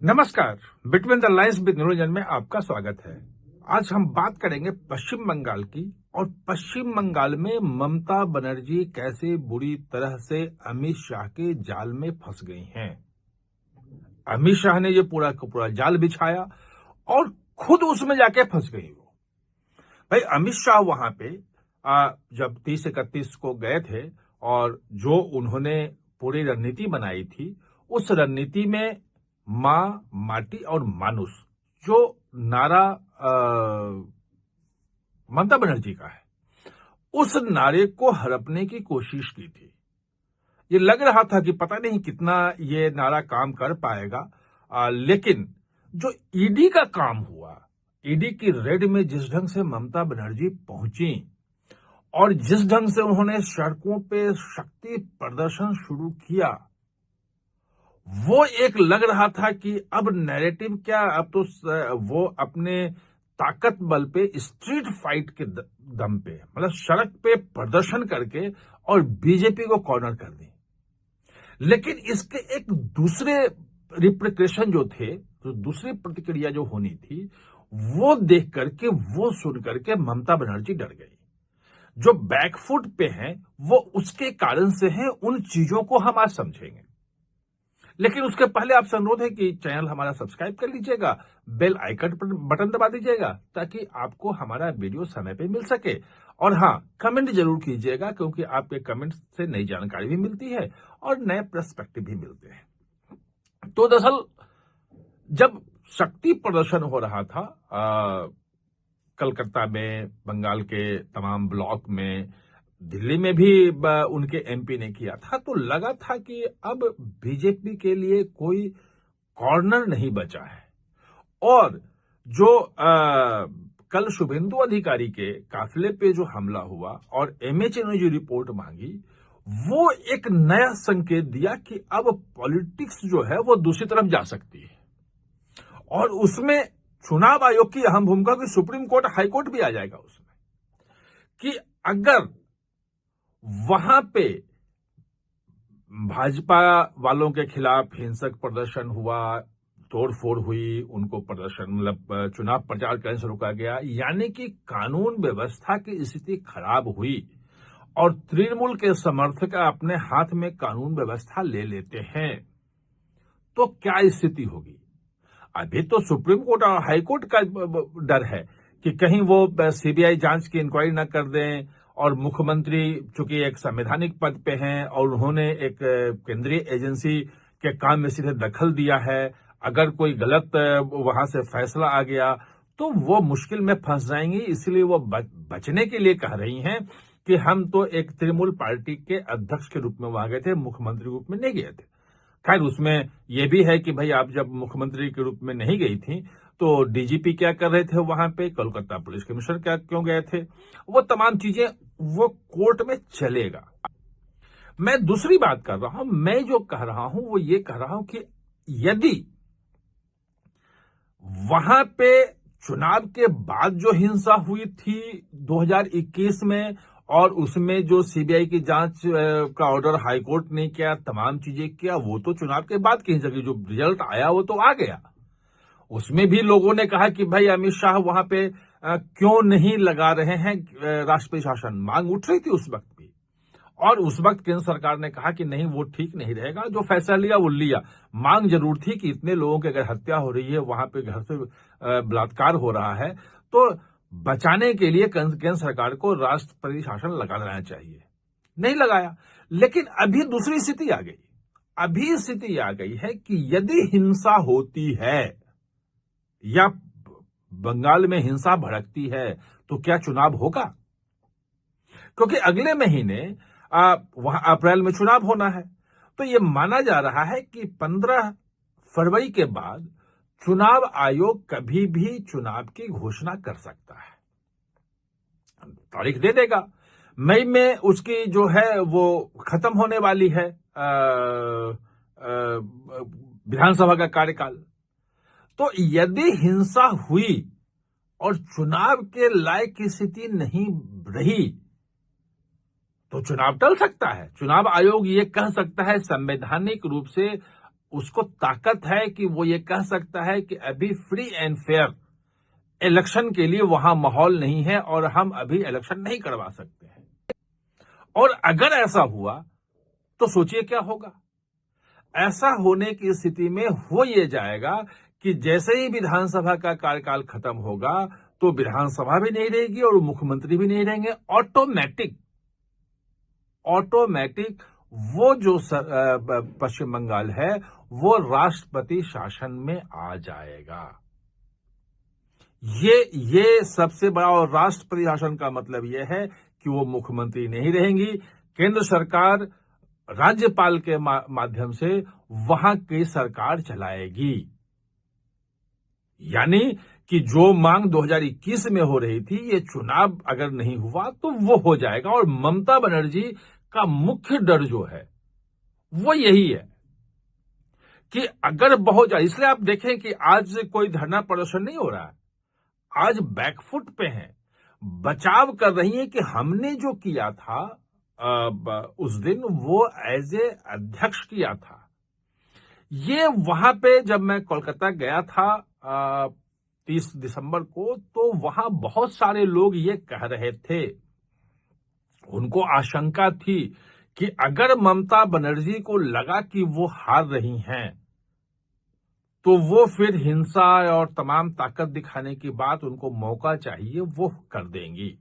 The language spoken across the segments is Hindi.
नमस्कार, बिटवीन द लाइन्स विद निरोजन में आपका स्वागत है। आज हम बात करेंगे पश्चिम बंगाल की, और पश्चिम बंगाल में ममता बनर्जी कैसे बुरी तरह से अमित शाह के जाल में फंस गई हैं। अमित शाह ने ये पूरा का पूरा जाल बिछाया और खुद उसमें जाके फंस गई वो। भाई अमित शाह वहां पे जब 30-31 को गए थे और जो उन्होंने पूरी रणनीति बनाई थी, उस रणनीति में मां, माटी और मानुष जो नारा ममता बनर्जी का है, उस नारे को हड़पने की कोशिश की थी। ये लग रहा था कि पता नहीं कितना ये नारा काम कर पाएगा, लेकिन जो ईडी का काम हुआ, ईडी की रेड में जिस ढंग से ममता बनर्जी पहुंची और जिस ढंग से उन्होंने सड़कों पे शक्ति प्रदर्शन शुरू किया, वो एक लग रहा था कि अब नैरेटिव क्या, अब तो वो अपने ताकत बल पे स्ट्रीट फाइट के दम पे, मतलब सड़क पे प्रदर्शन करके और बीजेपी को कॉर्नर कर दी। लेकिन इसके एक दूसरे रिप्रिकॉशन जो थे, तो दूसरी प्रतिक्रिया जो होनी थी, वो देख करके, वो सुन करके ममता बनर्जी डर गई। जो बैकफुट पे हैं वो उसके कारण से हैं, उन चीजों को हम आज समझेंगे। लेकिन उसके पहले आपसे अनुरोध है कि चैनल हमारा सब्सक्राइब कर लीजिएगा, बेल आइकन पर बटन दबा दीजिएगा ताकि आपको हमारा वीडियो समय पे मिल सके। और हाँ, कमेंट जरूर कीजिएगा क्योंकि आपके कमेंट से नई जानकारी भी मिलती है और नए पर्सपेक्टिव भी मिलते हैं। तो दरअसल जब शक्ति प्रदर्शन हो रहा था कलकत्ता में, बंगाल के तमाम ब्लॉक में, दिल्ली में भी उनके एमपी ने किया था, तो लगा था कि अब बीजेपी के लिए कोई कॉर्नर नहीं बचा है। और जो कल शुभेंदु अधिकारी के काफिले पे जो हमला हुआ और एमएचए ने जो रिपोर्ट मांगी, वो एक नया संकेत दिया कि अब पॉलिटिक्स जो है वो दूसरी तरफ जा सकती है। और उसमें चुनाव आयोग की अहम भूमिका, की सुप्रीम कोर्ट, हाई कोर्ट भी आ जाएगा उसमें, कि अगर वहां पे भाजपा वालों के खिलाफ हिंसक प्रदर्शन हुआ, तोड़फोड़ हुई, उनको प्रदर्शन मतलब चुनाव प्रचार करने से रोका गया, यानी कि कानून व्यवस्था की स्थिति खराब हुई और तृणमूल के समर्थक अपने हाथ में कानून व्यवस्था ले लेते हैं, तो क्या स्थिति होगी। अभी तो सुप्रीम कोर्ट और हाई कोर्ट का डर है कि कहीं वो सीबीआई जांच की इंक्वायरी न कर दें, और मुख्यमंत्री चूंकि एक संवैधानिक पद पे हैं और उन्होंने एक केंद्रीय एजेंसी के काम में सीधे दखल दिया है, अगर कोई गलत वहां से फैसला आ गया तो वो मुश्किल में फंस जाएंगी। इसलिए वो बचने के लिए कह रही हैं कि हम तो एक तृणमूल पार्टी के अध्यक्ष के रूप में वहां गए थे, मुख्यमंत्री के रूप में नहीं गए थे। खैर, उसमें यह भी है कि भाई आप जब मुख्यमंत्री के रूप में नहीं गई थी तो डीजीपी क्या कर रहे थे वहां पे, कोलकाता पुलिस कमिश्नर क्या क्यों गए थे, वो तमाम चीजें वो कोर्ट में चलेगा। मैं दूसरी बात कर रहा हूं, मैं जो कह रहा हूं वो ये कह रहा हूं कि यदि वहां पे चुनाव के बाद जो हिंसा हुई थी 2021 में, और उसमें जो सीबीआई की जांच का ऑर्डर हाईकोर्ट ने किया, तमाम चीजें किया, वो तो चुनाव के बाद की हिंसा की जो रिजल्ट आया वो तो आ गया। उसमें भी लोगों ने कहा कि भाई अमित शाह वहां पे क्यों नहीं लगा रहे हैं राष्ट्रपति शासन, मांग उठ रही थी उस वक्त भी। और उस वक्त केंद्र सरकार ने कहा कि नहीं, वो ठीक नहीं रहेगा, जो फैसला लिया वो लिया। मांग जरूर थी कि इतने लोगों की अगर हत्या हो रही है, वहां पे घर से बलात्कार हो रहा है, तो बचाने के लिए केंद्र सरकार को राष्ट्रपति शासन लगा देना चाहिए। नहीं लगाया। लेकिन अभी दूसरी स्थिति आ गई। अभी स्थिति आ गई है कि यदि हिंसा होती है या बंगाल में हिंसा भड़कती है तो क्या चुनाव होगा? क्योंकि अगले महीने वहां अप्रैल में चुनाव होना है। तो यह माना जा रहा है कि 15 फरवरी के बाद चुनाव आयोग कभी भी चुनाव की घोषणा कर सकता है, तारीख दे देगा। मई में उसकी जो है वो खत्म होने वाली है विधानसभा का कार्यकाल। तो यदि हिंसा हुई और चुनाव के लायक की स्थिति नहीं रही तो चुनाव टल सकता है। चुनाव आयोग ये कह सकता है संवैधानिक रूप से उसको ताकत है कि वो ये कह सकता है कि अभी फ्री एंड फेयर इलेक्शन के लिए वहां माहौल नहीं है और हम अभी इलेक्शन नहीं करवा सकते हैं। और अगर ऐसा हुआ तो सोचिए क्या होगा। ऐसा होने की स्थिति में हो ये जाएगा कि जैसे ही विधानसभा का कार्यकाल खत्म होगा तो विधानसभा भी नहीं रहेगी और मुख्यमंत्री भी नहीं रहेंगे। ऑटोमेटिक वो जो पश्चिम बंगाल है वो राष्ट्रपति शासन में आ जाएगा। ये सबसे बड़ा, और राष्ट्रपति शासन का मतलब यह है कि वो मुख्यमंत्री नहीं रहेंगी। केंद्र सरकार राज्यपाल के माध्यम से वहां की सरकार चलाएगी। यानी कि जो मांग 2021 में हो रही थी, ये चुनाव अगर नहीं हुआ तो वो हो जाएगा। और ममता बनर्जी का मुख्य डर जो है वो यही है कि अगर बहुत, इसलिए आप देखें कि आज कोई धरना प्रदर्शन नहीं हो रहा है, आज बैकफुट पे हैं, बचाव कर रही है कि हमने जो किया था उस दिन वो एज ए अध्यक्ष किया था। ये वहां पे जब मैं कोलकाता गया था 30 दिसंबर को, तो वहां बहुत सारे लोग ये कह रहे थे, उनको आशंका थी कि अगर ममता बनर्जी को लगा कि वो हार रही हैं तो वो फिर हिंसा और तमाम ताकत दिखाने की बात, उनको मौका चाहिए वो कर देंगी।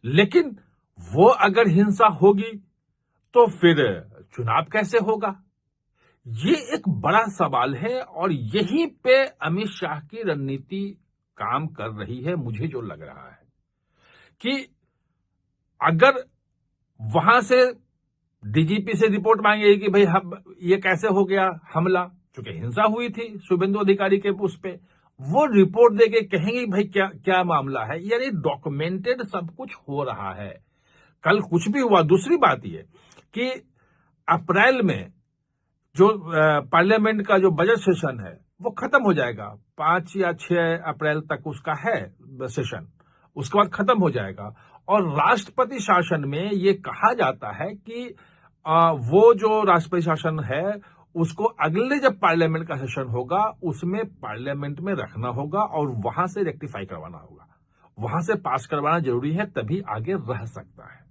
लेकिन वो अगर हिंसा होगी तो फिर चुनाव कैसे होगा, ये एक बड़ा सवाल है। और यहीं पे अमित शाह की रणनीति काम कर रही है। मुझे जो लग रहा है कि अगर वहां से डीजीपी से रिपोर्ट मांगेगी कि भाई ये कैसे हो गया हमला, चूंकि हिंसा हुई थी शुभेंदु अधिकारी के उस पे, वो रिपोर्ट देके कहेंगे भाई क्या क्या मामला है। यानी डॉक्यूमेंटेड सब कुछ हो रहा है, कल कुछ भी हुआ। दूसरी बात ये कि अप्रैल में जो पार्लियामेंट का जो बजट सेशन है वो खत्म हो जाएगा, 5 या 6 अप्रैल तक उसका है सेशन, उसके बाद खत्म हो जाएगा। और राष्ट्रपति शासन में ये कहा जाता है कि वो जो राष्ट्रपति शासन है उसको अगले जब पार्लियामेंट का सेशन होगा उसमें पार्लियामेंट में रखना होगा और वहां से रेक्टिफाई करवाना होगा, वहां से पास करवाना जरूरी है, तभी आगे रह सकता है।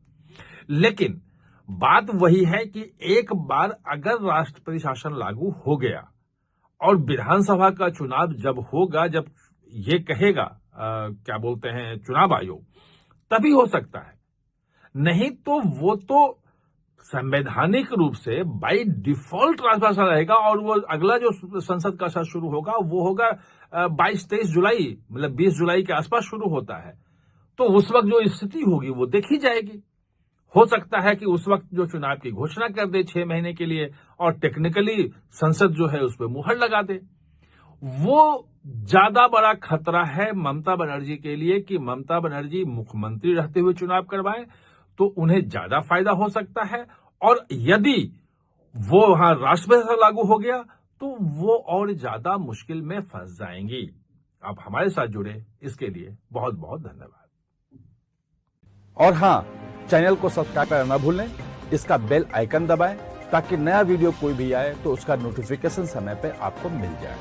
लेकिन बात वही है कि एक बार अगर राष्ट्रपति शासन लागू हो गया और विधानसभा का चुनाव जब होगा, जब ये कहेगा क्या बोलते हैं चुनाव आयोग, तभी हो सकता है। नहीं तो वो तो संवैधानिक रूप से बाय डिफॉल्ट राष्ट्रपति शासन रहेगा और वो अगला जो संसद का सत्र शुरू होगा वो होगा 22-23 जुलाई, मतलब 20 जुलाई के आसपास शुरू होता है। तो उस वक्त जो स्थिति होगी वो देखी जाएगी। हो सकता है कि उस वक्त जो चुनाव की घोषणा कर दे 6 महीने के लिए और टेक्निकली संसद जो है उस पर मुहर लगा दे। वो ज्यादा बड़ा खतरा है ममता बनर्जी के लिए कि ममता बनर्जी मुख्यमंत्री रहते हुए चुनाव करवाएं तो उन्हें ज्यादा फायदा हो सकता है। और यदि वो वहां राष्ट्रपति शासन लागू हो गया तो वो और ज्यादा मुश्किल में फंस जाएंगी। आप हमारे साथ जुड़े इसके लिए बहुत बहुत धन्यवाद। और हां, चैनल को सब्सक्राइब करना ना भूलें, इसका बेल आइकन दबाएं ताकि नया वीडियो कोई भी आए तो उसका नोटिफिकेशन समय पे आपको मिल जाए।